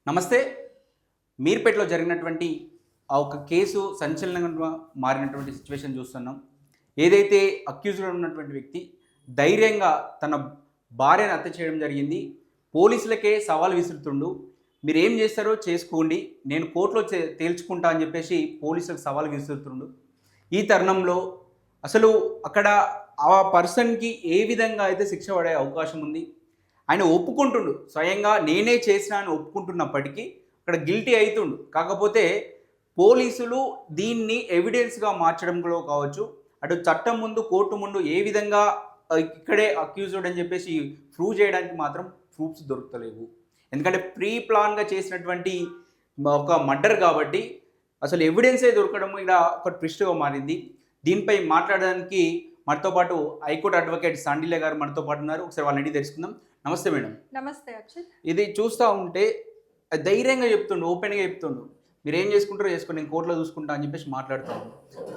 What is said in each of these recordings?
నమస్తే. మీర్పేటలో జరిగినటువంటి ఆ ఒక కేసు సంచలనంగా మారినటువంటి సిచ్యువేషన్ చూస్తున్నాం. ఏదైతే అక్యూజ్డ్‌గా ఉన్నటువంటి వ్యక్తి ధైర్యంగా తన భార్యను హత్య చేయడం జరిగింది. పోలీసులకే సవాల్ విసురుతుండు. మీరేం చేస్తారో చేసుకోండి, నేను కోర్టులో తేల్చుకుంటా అని చెప్పేసి పోలీసులకు సవాల్ విసురుతుండు. ఈ తరుణంలో అసలు అక్కడ ఆ పర్సన్‌కి ఏ విధంగా అయితే శిక్ష పడే అవకాశం ఉంది? ఆయన ఒప్పుకుంటుండు, స్వయంగా నేనే చేసినా అని ఒప్పుకుంటున్నప్పటికీ అక్కడ గిల్టీ అవుతుండు. కాకపోతే పోలీసులు దీన్ని ఎవిడెన్స్గా మార్చడంలో కావచ్చు, అటు చట్టం ముందు కోర్టు ముందు ఏ విధంగా ఇక్కడే అక్యూజ్డ్ అని చెప్పేసి ప్రూవ్ చేయడానికి మాత్రం ప్రూఫ్స్ దొరుకుతలేవు. ఎందుకంటే ప్రీ ప్లాన్గా చేసినటువంటి ఒక మర్డర్ కాబట్టి అసలు ఎవిడెన్సే దొరకడం ఇక్కడ ఒక ట్విస్ట్గా మారింది. దీనిపై మాట్లాడడానికి మనతో పాటు హైకోర్టు అడ్వకేట్ సాండిల్య గారు మనతో పాటు ఉన్నారు. ఒకసారి వాళ్ళని తెలుసుకుందాం. నమస్తే మేడం. నమస్తే అక్షయ్. ఇది చూస్తూ ఉంటే ధైర్యంగా చెప్తుండు, ఓపెన్గా చెప్తుండు, మీరు ఏం చేసుకుంటారో చేసుకోండి, నేను కోర్టులో చూసుకుంటా అని చెప్పేసి మాట్లాడుతాను.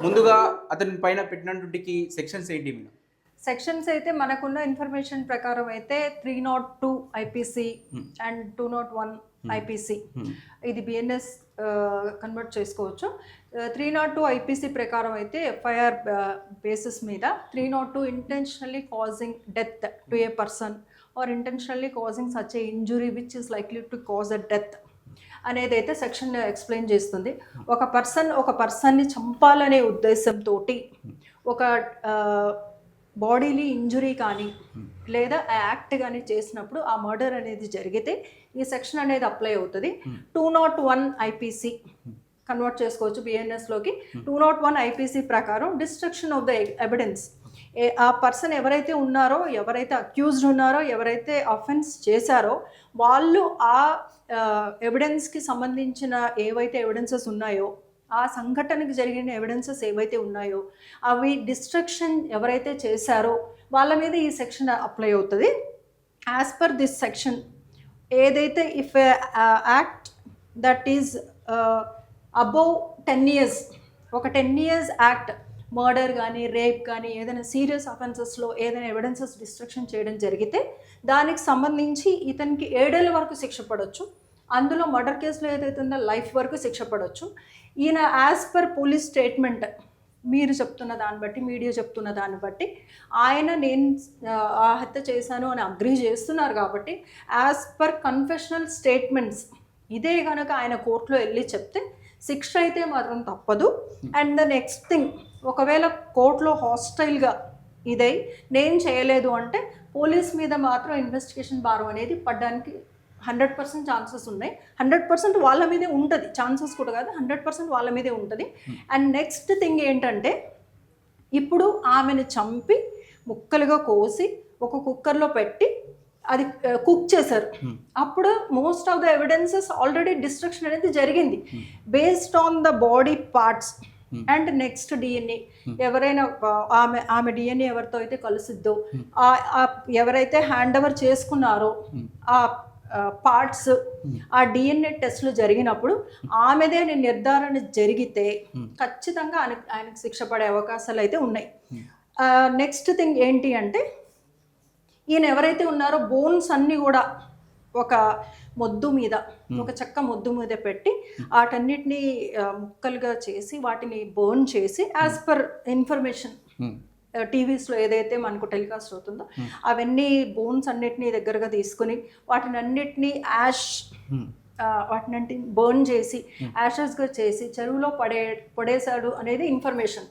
ముందుగా అతని పైన పెట్టినటువంటి సెక్షన్స్ ఏంటి మేడం? సెక్షన్స్ అయితే మనకున్న ఇన్ఫర్మేషన్ ప్రకారం అయితే 302 ఐపీసీ అండ్ 201 ఐపీసీ ఇది బిఎన్ఎస్ కన్వర్ట్ చేసుకోవచ్చు. 302 ఐపీసీ ప్రకారం అయితే ఎఫ్ఐఆర్ బేసిస్ మీద 302 intentionally causing death to A person are intentionally causing such a injury which is likely to cause a death అనేది అయితే సెక్షన్ ఎక్స్ప్లెయిన్ చేస్తుంది. ఒక పర్సన్ని చంపాలనే ఉద్దేశంతో ఒక బాడీలీ ఇంజురీ కానీ లేదా యాక్ట్ కానీ చేసినప్పుడు ఆ మర్డర్ అనేది జరిగితే ఈ సెక్షన్ అనేది అప్లై అవుతుంది. 201 ఐపీసీ కన్వర్ట్ చేసుకోవచ్చు బిఎన్ఎస్లోకి. 201 ఐపీసీ ప్రకారం డిస్ట్రక్షన్ ఆఫ్ ద ఎవిడెన్స్, ఆ పర్సన్ ఎవరైతే ఉన్నారో, ఎవరైతే అక్యూజ్డ్ ఉన్నారో, ఎవరైతే అఫెన్స్ చేశారో వాళ్ళు ఆ ఎవిడెన్స్కి సంబంధించిన ఏవైతే ఎవిడెన్సెస్ ఉన్నాయో, ఆ సంఘటనకు జరిగిన ఎవిడెన్సెస్ ఏవైతే ఉన్నాయో అవి డిస్ట్రక్షన్ ఎవరైతే చేశారో వాళ్ళ మీద ఈ సెక్షన్ అప్లై అవుతుంది. యాజ్ పర్ దిస్ సెక్షన్ ఏదైతే if act that is above 10 years, ఒక 10 years యాక్ట్ మర్డర్ కానీ రేప్ కానీ ఏదైనా సీరియస్ అఫెన్సెస్లో ఏదైనా ఎవిడెన్సెస్ డిస్ట్రక్షన్ చేయడం జరిగితే దానికి సంబంధించి ఇతనికి 7 ఏళ్ళ వరకు శిక్ష పడవచ్చు. అందులో మర్డర్ కేసులో ఏదైతే ఉందో లైఫ్ వరకు శిక్ష పడవచ్చు. ఈయన యాజ్ పర్ పోలీస్ స్టేట్మెంట్ మీరు చెప్తున్న దాన్ని బట్టి, మీడియా చెప్తున్న దాన్ని బట్టి నేను ఆ హత్య చేశాను అని అగ్రీ చేస్తున్నారు కాబట్టి యాజ్ పర్ కన్ఫెషనల్ స్టేట్మెంట్స్ ఇదే కనుక ఆయన కోర్టులో వెళ్ళి చెప్తే శిక్ష అయితే మాత్రం తప్పదు. అండ్ ద నెక్స్ట్ థింగ్, ఒకవేళ కోర్టులో హాస్టైల్గా ఇదై నేను చేయలేదు అంటే పోలీస్ మీద మాత్రం ఇన్వెస్టిగేషన్ భారం అనేది పడడానికి 100% ఛాన్సెస్ ఉన్నాయి. 100% వాళ్ళ మీదే ఉంటుంది, ఛాన్సెస్ కూడా కాదు, 100% వాళ్ళ మీదే ఉంటుంది. అండ్ నెక్స్ట్ థింగ్ ఏంటంటే, ఇప్పుడు ఆమెను చంపి ముక్కలుగా కోసి ఒక కుక్కర్లో పెట్టి అది కుక్ చేశారు. అప్పుడు most of the evidences already destruction అనేది జరిగింది based on the body parts and next DNA. ఎవరైనా ఆమె డిఎన్ఏ ఎవరితో అయితే కలుసిద్దో, ఎవరైతే హ్యాండ్ ఓవర్ చేసుకున్నారో ఆ పార్ట్స్, ఆ డిఎన్ఏ టెస్ట్లు జరిగినప్పుడు ఆమెదే నిర్ధారణ జరిగితే ఖచ్చితంగా ఆయనకు శిక్ష పడే అవకాశాలు అయితే ఉన్నాయి. నెక్స్ట్ థింగ్ ఏంటి అంటే, ఈయన ఎవరైతే ఉన్నారో బోన్స్ అన్నీ కూడా ఒక మొద్దు మీద, ఒక చెక్క మొద్దు మీద పెట్టి వాటన్నిటినీ ముక్కలుగా చేసి వాటిని బర్న్ చేసి యాజ్ పర్ ఇన్ఫర్మేషన్ టీవీస్లో ఏదైతే మనకు టెలికాస్ట్ అవుతుందో అవన్నీ బోన్స్ అన్నిటినీ దగ్గరగా తీసుకుని వాటినన్నిటినీ వాటిని బర్న్ చేసి యాషెస్గా చేసి చెరువులో పడేశాడు అనేది ఇన్ఫర్మేషన్.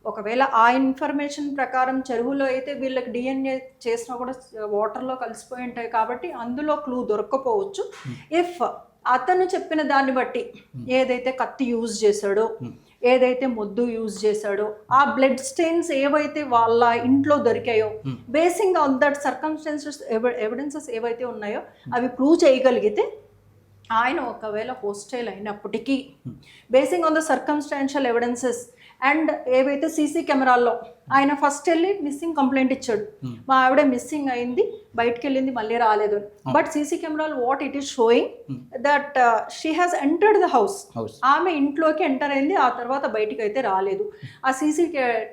ఒకవేళ ఆ ఇన్ఫర్మేషన్ ప్రకారం చెరువులో అయితే వీళ్ళకి డిఎన్ఏ చేసినా కూడా వాటర్లో కలిసిపోయి ఉంటాయి కాబట్టి అందులో క్లూ దొరక్కపోవచ్చు. ఇఫ్ అతను చెప్పిన దాన్ని బట్టి ఏదైతే కత్తి యూజ్ చేశాడో, ఏదైతే మొద్దు యూజ్ చేశాడో, ఆ బ్లడ్ స్టెయిన్స్ ఏవైతే వాళ్ళ ఇంట్లో దొరికాయో, basing on that circumstances evidences ఏవైతే ఉన్నాయో అవి ప్రూవ్ చేయగలిగితే ఆయన ఒకవేళ హోస్టైల్ అయినప్పటికీ basing on the circumstantial evidences and ఏవైతే సీసీ కెమెరాల్లో ఆయన ఫస్ట్ వెళ్ళి మిస్సింగ్ కంప్లైంట్ ఇచ్చాడు, మా ఆవిడ మిస్సింగ్ అయింది, బయటకు వెళ్ళింది, మళ్ళీ రాలేదు. బట్ సీసీ కెమెరాలు what it is showing that she has entered the house. ఆమె ఇంట్లోకి ఎంటర్ అయింది, ఆ తర్వాత బయటికి అయితే రాలేదు. ఆ సీసీ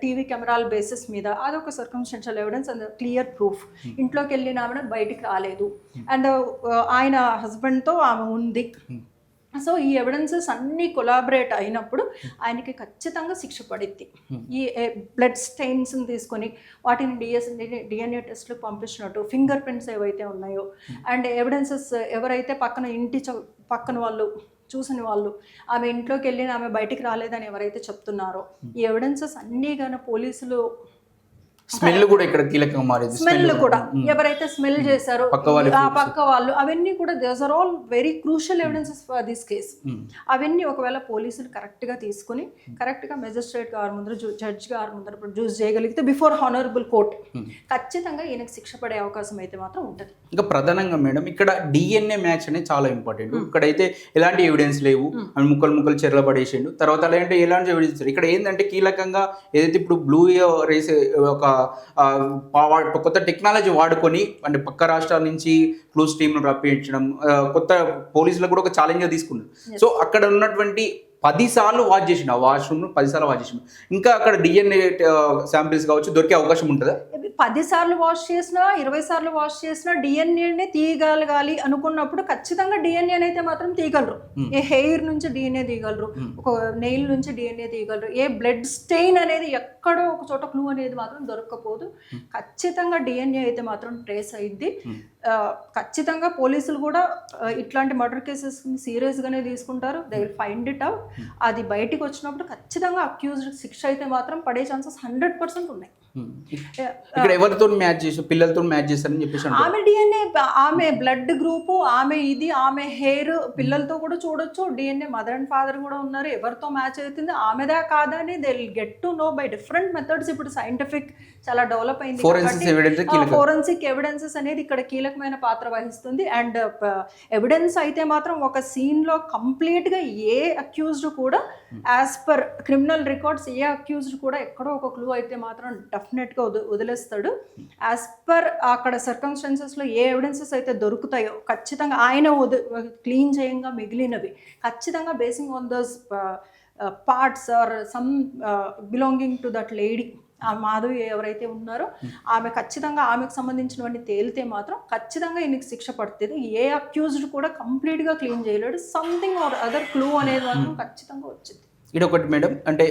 టీవీ కెమెరాల బేసిస్ మీద అదొక circumstantial evidence and clear proof. ఇంట్లోకి వెళ్ళిన ఆమె బయటికి రాలేదు అండ్ ఆయన హస్బెండ్తో ఆమె ఉంది. సో ఈ ఎవిడెన్సెస్ అన్నీ కొలాబరేట్ అయినప్పుడు ఆయనకి ఖచ్చితంగా శిక్ష పడిద్ది. ఈ బ్లడ్ స్టెయిన్స్ని తీసుకొని వాటిని డిఎన్ఏ టెస్ట్లకు పంపించినట్టు, ఫింగర్ ప్రింట్స్ ఏవైతే ఉన్నాయో అండ్ ఎవిడెన్సెస్ ఎవరైతే పక్కన వాళ్ళు చూసిన వాళ్ళు, ఆమె ఇంట్లోకి వెళ్ళి ఆమె బయటికి రాలేదని ఎవరైతే చెప్తున్నారో, ఈ ఎవిడెన్సెస్ అన్నీ కానీ పోలీసులు స్మెల్ కూడా ఇక్కడ కీలకంగా మారింది. స్మెల్ కూడా ఎవరైతే స్మెల్ చేశారో ఆ పక్క వాళ్ళు, అవన్నీ కూడా these are all very crucial evidences for this case. అవన్నీ ఒకవేళ పోలీసులు కరెక్ట్గా తీసుకుని కరెక్ట్గా మెజిస్ట్రేట్ గారి ముందర, జడ్జ్ గారి ముందర ప్రొడ్యూస్ చేయగలిగితే బిఫోర్ హానరబుల్ కోర్ట్ ఖచ్చితంగా ఈయనకు శిక్ష పడే అవకాశం అయితే మాత్రం ఉంటుంది. ఇంకా ప్రధానంగా మేడం ఇక్కడ డిఎన్ఏ మ్యాచ్ అనేది చాలా ఇంపార్టెంట్. ఇక్కడైతే ఎలాంటి ఎవిడెన్స్ లేవు, అని ముక్కలు చెర్ల పడేసిండు, తర్వాత అలాంటి ఎలాంటి ఎవిడెన్స్. ఇక్కడ ఏంటంటే కీలకంగా ఏదైతే ఇప్పుడు బ్లూ రేస్ ఒక కొత్త టెక్నాలజీ వాడుకొని అంటే పక్క రాష్ట్రాల నుంచి క్లూస్ టీంను రప్పించడం, కొత్త పోలీసులకు కూడా ఒక ఛాలెంజ్గా తీసుకున్నారు. సో అక్కడ ఉన్నటువంటి 10 సార్లు వాచ్ చేసిండు, ఆ వాష్రూమ్ 10 సార్లు వాచ్ చేసిండు. ఇంకా అక్కడ డిఎన్ఏ శాంపిల్స్ కావచ్చు దొరికే అవకాశం ఉంటుందా? 10 సార్లు వాష్ చేసినా 20 సార్లు వాష్ చేసినా డిఎన్ఏనే తీయగలగాలి అనుకున్నప్పుడు ఖచ్చితంగా డిఎన్ఏ అయితే మాత్రం తీయగలరు. ఏ హెయిర్ నుంచి డిఎన్ఏ తీయగలరు, ఒక నెయిల్ నుంచి డిఎన్ఏ తీయగలరు. ఏ బ్లడ్ స్టెయిన్ అనేది ఎక్కడో ఒక చోట క్లూ అనేది మాత్రం దొరకకపోదు. ఖచ్చితంగా డిఎన్ఏ అయితే మాత్రం ట్రేస్ అయింది. ఖచ్చితంగా పోలీసులు కూడా ఇట్లాంటి మర్డర్ కేసెస్ని సీరియస్గానే తీసుకుంటారు. They will find it out. అది బయటికి వచ్చినప్పుడు ఖచ్చితంగా అక్యూజ్డ్ శిక్ష అయితే మాత్రం పడే ఛాన్సెస్ 100% ఉన్నాయి. ఇక్కడ ఎవరితో మ్యాచ్ చేసి పిల్లలతో మ్యాచ్ చేస్తారని చెప్పేసి ఆమె డిఎన్ఏ, ఆమె బ్లడ్ గ్రూపు, ఆమె హెయిర్ పిల్లలతో కూడా చూడొచ్చు. డిఎన్ఏ మదర్ అండ్ ఫాదర్ కూడా ఉన్నారు. ఎవరితో మ్యాచ్ అవుతుంది ఆమెదా కాదా అని they will get to know by different methods. ఇప్పుడు సైంటిఫిక్ చాలా డెవలప్ అయింది, ఫోరెన్సిక్ ఎవిడెన్సెస్ అనేది ఇక్కడ కీలకమైన పాత్ర వహిస్తుంది. అండ్ ఎవిడెన్స్ అయితే మాత్రం ఒక సీన్లో కంప్లీట్గా ఏ అక్యూజ్డ్ కూడా యాజ్ పర్ క్రిమినల్ రికార్డ్స్ ఏ అక్యూజ్డ్ కూడా ఎక్కడో ఒక క్లూ అయితే మాత్రం డెఫినెట్గా వదిలేస్తాడు. యాజ్ పర్ అక్కడ సర్కమ్స్టెన్సెస్లో ఏ ఎవిడెన్సెస్ అయితే దొరుకుతాయో ఖచ్చితంగా ఆయన క్లీన్ చేయంగా మిగిలినవి ఖచ్చితంగా basing on those parts are some belonging to that lady, ఆ మాధవి ఎవరైతే ఉన్నారో ఆమె ఖచ్చితంగా ఆమెకు సంబంధించినవన్నీ తేలితే మాత్రం ఖచ్చితంగా ఈయనకి శిక్ష పడుతుంది. ఏ అక్యూజ్డ్ కూడా కంప్లీట్గా క్లీన్ చేయలేడు. సంథింగ్ ఆర్ అదర్ క్లూ అనేది మాత్రం ఖచ్చితంగా వచ్చింది. ఇది ఒకటి మేడం, అంటే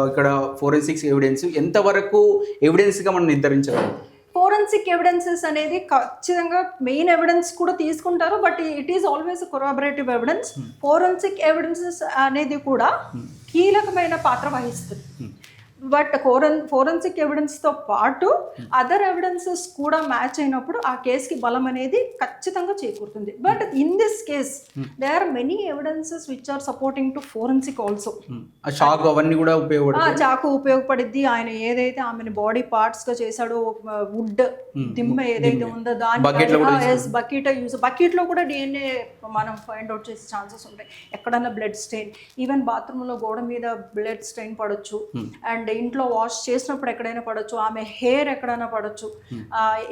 ఇక్కడ ఫోరెన్సిక్స్ ఎవిడెన్స్ ఎంతవరకు ఎవిడెన్స్గా మనం నిర్ధారించగలం? ఫోరెన్సిక్ ఎవిడెన్సెస్ అనేది ఖచ్చితంగా మెయిన్ ఎవిడెన్స్ కూడా తీసుకుంటారు, but it is always corroborative evidence. Forensic evidences అనేది కూడా కీలకమైన పాత్ర వహిస్తుంది. బట్ ఫోరెన్సిక్ ఎవిడెన్స్తో పాటు అదర్ ఎవిడెన్సెస్ కూడా మ్యాచ్ అయినప్పుడు ఆ కేసుకి బలం అనేది ఖచ్చితంగా చేకూరుతుంది. But in this case they are many evidences which are supporting to forensic also. చాకు అవన్నీ కూడా ఉపయోగపడుతుంది. చాకు ఉపయోగపడిద్ది. ఆయన ఏదైతే ఆమెను బాడీ పార్ట్స్ గా చేశాడో, వుడ్ దిమ్మ ఏదైతే ఉందో దాని బకెట్ లో కూడా డిఎన్ఏ మనం ఫైండ్ అవుట్ చేసే ఛాన్సెస్ ఉంటాయి. ఎక్కడన్నా బ్లడ్ స్టెయిన్, ఈవెన్ బాత్రూమ్ లో గోడ మీద బ్లడ్ స్టెయిన్ పడొచ్చు, అండ్ ఇంట్లో వాష్ చేసినప్పుడు ఎక్కడైనా పడవచ్చు, ఆమె హెయిర్ ఎక్కడైనా పడవచ్చు,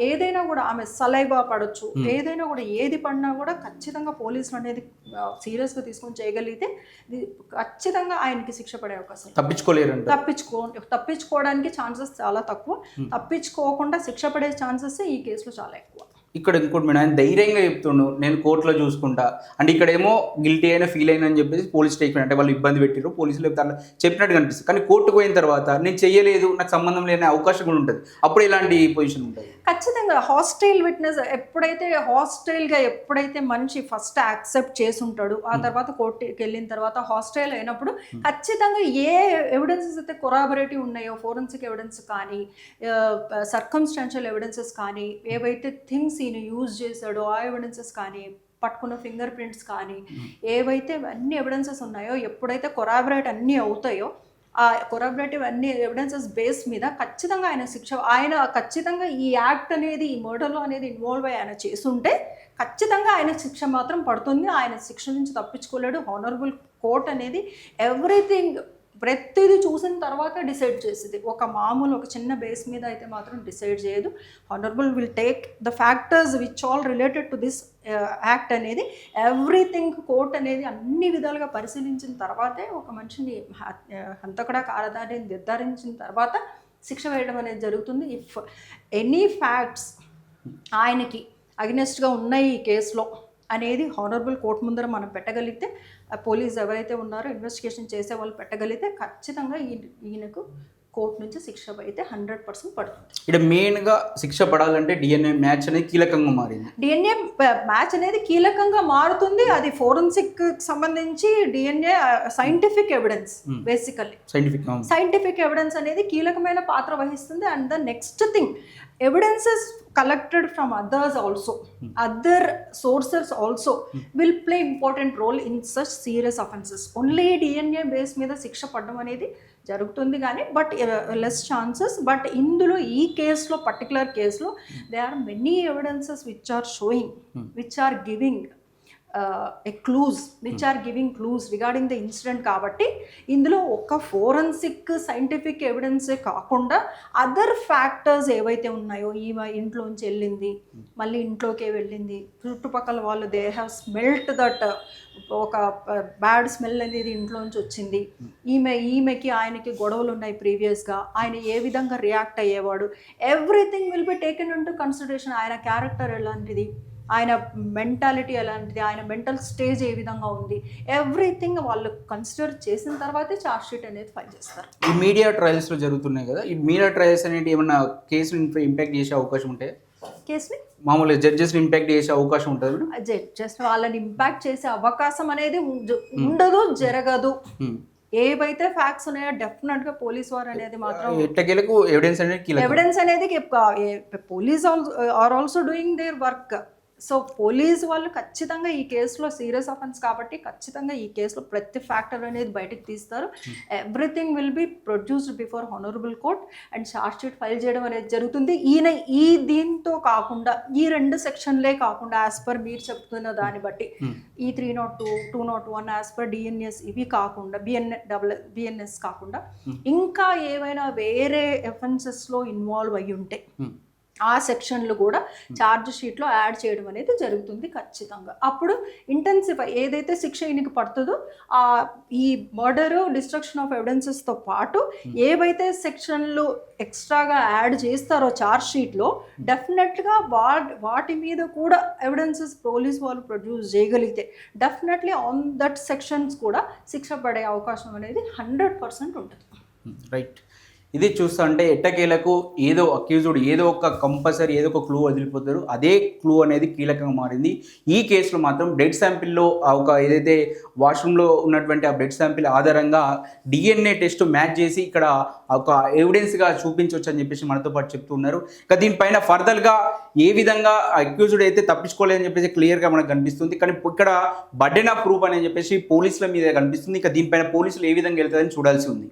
ఏదైనా కూడా ఆమె సలైవా పడవచ్చు, ఏదైనా కూడా ఏది పడినా కూడా ఖచ్చితంగా పోలీసులు అనేది సీరియస్గా తీసుకొని చేయగలిగితే ఖచ్చితంగా ఆయనకి శిక్ష పడే అవకాశం. తప్పించుకోవడానికి ఛాన్సెస్ చాలా తక్కువ. తప్పించుకోకుండా శిక్ష పడే ఛాన్సెస్ ఈ కేసులో చాలా ఎక్కువ. ఇక్కడ ఇంకోటి మేడం, ఆయన ధైర్యంగా చెప్తుండు నేను కోర్టులో చూసుకుంటా అంటే, ఇక్కడేమో గిల్టీ అయినా ఫీల్ అయినా అని చెప్పేసి పోలీస్ స్టేట్మెంట్ అంటే వాళ్ళు ఇబ్బంది పెట్టారు, పోలీసులు అట్లా చెప్పినట్టు కనిపిస్తుంది. కానీ కోర్టుకు పోయిన తర్వాత నేను చెయ్యలేదు, నాకు సంబంధం లేని అవకాశం కూడా ఉంటుంది. అప్పుడు ఎలాంటి పొజిషన్ ఉంటుంది? ఖచ్చితంగా హాస్టైల్ విట్నెస్ ఎప్పుడైతే మనిషి ఫస్ట్ యాక్సెప్ట్ చేసి ఉంటాడు, ఆ తర్వాత కోర్టుకి వెళ్ళిన తర్వాత హాస్టైల్ అయినప్పుడు ఖచ్చితంగా ఏ ఎవిడెన్సెస్ అయితే కొరాబరేటివ్ ఉన్నాయో, ఫోరెన్సిక్ ఎవిడెన్స్ కానీ సర్కమ్స్టాన్షియల్ ఎవిడెన్సెస్ కానీ ఏవైతే థింగ్స్ ఈయన యూజ్ చేశాడో ఆ ఎవిడెన్సెస్ కానీ పట్టుకున్న ఫింగర్ ప్రింట్స్ కానీ ఏవైతే అన్ని ఎవిడెన్సెస్ ఉన్నాయో, ఎప్పుడైతే కొరాబరేట్ అన్నీ అవుతాయో ఆ కొరాబరేటివ్ అన్ని ఎవిడెన్సెస్ బేస్ మీద ఖచ్చితంగా ఆయన ఖచ్చితంగా ఈ యాక్ట్ అనేది, ఈ మర్డర్లో అనేది ఇన్వాల్వ్ అయ్యి ఆయన చేసుంటే ఖచ్చితంగా ఆయన శిక్ష మాత్రం పడుతుంది. ఆయన శిక్ష నుంచి తప్పించుకోలేడు. హానరబుల్ కోర్ట్ అనేది ఎవ్రీథింగ్ ప్రతిదీ చూసిన తర్వాత డిసైడ్ చేసేది. ఒక మామూలు ఒక చిన్న బేస్ మీద అయితే మాత్రం డిసైడ్ చేయదు. Honourable will take the factors which all related to this act అనేది ఎవ్రీథింగ్ కోర్ట్ అనేది అన్ని విధాలుగా పరిశీలించిన తర్వాతే ఒక మనిషిని హంతకుడా కారదారి నిర్ధారించిన తర్వాత శిక్ష వేయడం అనేది జరుగుతుంది. ఇఫ్ ఎనీ ఫ్యాక్ట్స్ ఆయనకి అగెనెస్ట్గా ఉన్నాయి ఈ కేసులో అనేది హానరబుల్ కోర్ట్ ముందర మనం పెట్టగలిగితే, పోలీస్ ఎవరైతే ఉన్నారో ఇన్వెస్టిగేషన్ చేసే వాళ్ళు పెట్టగలిగితే ఖచ్చితంగా ఈయనకు కోర్టు నుంచి శిక్ష అయితే 100% పడుతుంది. ఇక్కడ మెయిన్గా శిక్ష పడాలంటే డిఎన్ఏ మ్యాచ్ అనేది కీలకంగా మారింది. డిఎన్ఏ మ్యాచ్ అనేది కీలకంగా మారుతుంది. అది ఫోరెన్సిక్ సంబంధించి DNA scientific evidence, basically scientific evidence అనేది కీలకమైన పాత్ర వహిస్తుంది. And the next thing, evidences collected from others also, other sources also will play important role in such serious offenses. Only DNA base మీద శిక్ష పడడం అనేది జరుగుతుంది కానీ బట్ లెస్ ఛాన్సెస్. బట్ ఇందులో ఈ కేసులో పర్టికులర్ కేసులో they are many evidences which are showing, which are giving clues, which are giving clues regarding the incident. కాబట్టి ఇందులో ఒక ఫోరెన్సిక్ సైంటిఫిక్ ఎవిడెన్సే కాకుండా అదర్ ఫ్యాక్టర్స్ ఏవైతే ఉన్నాయో, ఈమె ఇంట్లోంచి వెళ్ళింది, మళ్ళీ ఇంట్లోకే వెళ్ళింది, చుట్టుపక్కల వాళ్ళు దే హ్యావ్ స్మెల్ట్ దట్, ఒక బ్యాడ్ స్మెల్ అనేది ఇంట్లోంచి వచ్చింది, ఈమెకి ఆయనకి గొడవలు ఉన్నాయి ప్రీవియస్గా, ఆయన ఏ విధంగా రియాక్ట్ అయ్యేవాడు, everything will be taken into consideration. ఆయన క్యారెక్టర్ ఎలాంటిది, ఆయన మెంటాలిటీ ఎలాంటిది, ఆయన మెంటల్ స్టేజ్ ఏ విధంగా ఉంది, ఎవ్రీథింగ్ వాళ్ళు కన్సిడర్ చేసిన తర్వాతే ఛార్జ్ షీట్ అనేది ఫైల్ చేస్తారు. ఈ మీడియా ట్రయల్స్లో జరుగుతున్నాయి కదా, ఈ మీడియా ట్రయల్స్ అనేవి ఏమన్నా కేసుని ఇంపాక్ట్ చేసే అవకాశం ఉంటాయి? కేసుని మామూలుగా జడ్జెస్ని ఇంపాక్ట్ చేసే అవకాశం ఉంటుంది? జడ్జెస్ వాళ్ళని ఇంపాక్ట్ చేసే అవకాశం అనేది ఉండదు, జరగదు. ఏవైతే ఫ్యాక్ట్స్ ఉన్నాయో డెఫినెట్ గా పోలీస్ వారు అనేది మాత్రం ఎవిడెన్స్ అనేది police are also doing their work. So police వాళ్ళు ఖచ్చితంగా ఈ కేసులో సీరియస్ అఫెన్స్ కాబట్టి ఖచ్చితంగా ఈ కేసులో ప్రతి ఫ్యాక్టర్ అనేది బయటకు తీస్తారు. Everything will be produced before honourable court and charge sheet file చేయడం అనేది జరుగుతుంది. ఈయన ఈ దీంతో కాకుండా ఈ 2 సెక్షన్లే కాకుండా యాజ్ పర్ మీరు చెప్తున్న దాన్ని బట్టి ఈ 302, 201 యాజ్ పర్ డిఎన్ఎస్ ఇవి కాకుండా బిఎన్ఎస్ కాకుండా ఇంకా ఏవైనా వేరే అఫెన్సెస్లో ఇన్వాల్వ్ అయ్యి ఉంటే ఆ సెక్షన్లు కూడా ఛార్జ్ షీట్లో యాడ్ చేయడం అనేది జరుగుతుంది ఖచ్చితంగా. అప్పుడు ఇంటెన్సిఫై ఏదైతే శిక్ష ఈయనకి పడుతుందో ఈ మర్డరు, డిస్ట్రక్షన్ ఆఫ్ ఎవిడెన్సెస్తో పాటు ఏవైతే సెక్షన్లు ఎక్స్ట్రాగా యాడ్ చేస్తారో ఛార్జ్ షీట్లో డెఫినెట్గా వాటి మీద కూడా ఎవిడెన్సెస్ పోలీస్ వాళ్ళు ప్రొడ్యూస్ చేయగలిగితే డెఫినెట్లీ ఆన్ దట్ సెక్షన్స్ కూడా శిక్ష పడే అవకాశం అనేది 100% ఉంటుంది. రైట్. ఇది చూస్తుంటే ఎట్టకేలకు ఏదో అక్యూజ్డ్ ఏదో ఒక కంపల్సరీ ఏదో ఒక క్లూ వదిలిపోతారు, అదే క్లూ అనేది కీలకంగా మారింది. ఈ కేసులో మాత్రం బ్లడ్ శాంపిల్లో ఒక ఏదైతే వాష్రూమ్లో ఉన్నటువంటి ఆ బ్లడ్ శాంపిల్ ఆధారంగా డిఎన్ఏ టెస్ట్ మ్యాచ్ చేసి ఇక్కడ ఒక ఎవిడెన్స్గా చూపించవచ్చు అని చెప్పేసి మనతో పాటు చెప్తున్నారు. ఇక దీనిపైన ఫర్దర్గా ఏ విధంగా అక్యూజ్డ్ అయితే తప్పించుకోలేదని చెప్పేసి క్లియర్గా మనకు కనిపిస్తుంది. కానీ ఇక్కడ బర్డెన్ ఆఫ్ ప్రూఫ్ అని చెప్పేసి పోలీసుల మీద కనిపిస్తుంది. ఇక దీనిపైన పోలీసులు ఏ విధంగా వెళ్తారని చూడాల్సి ఉంది.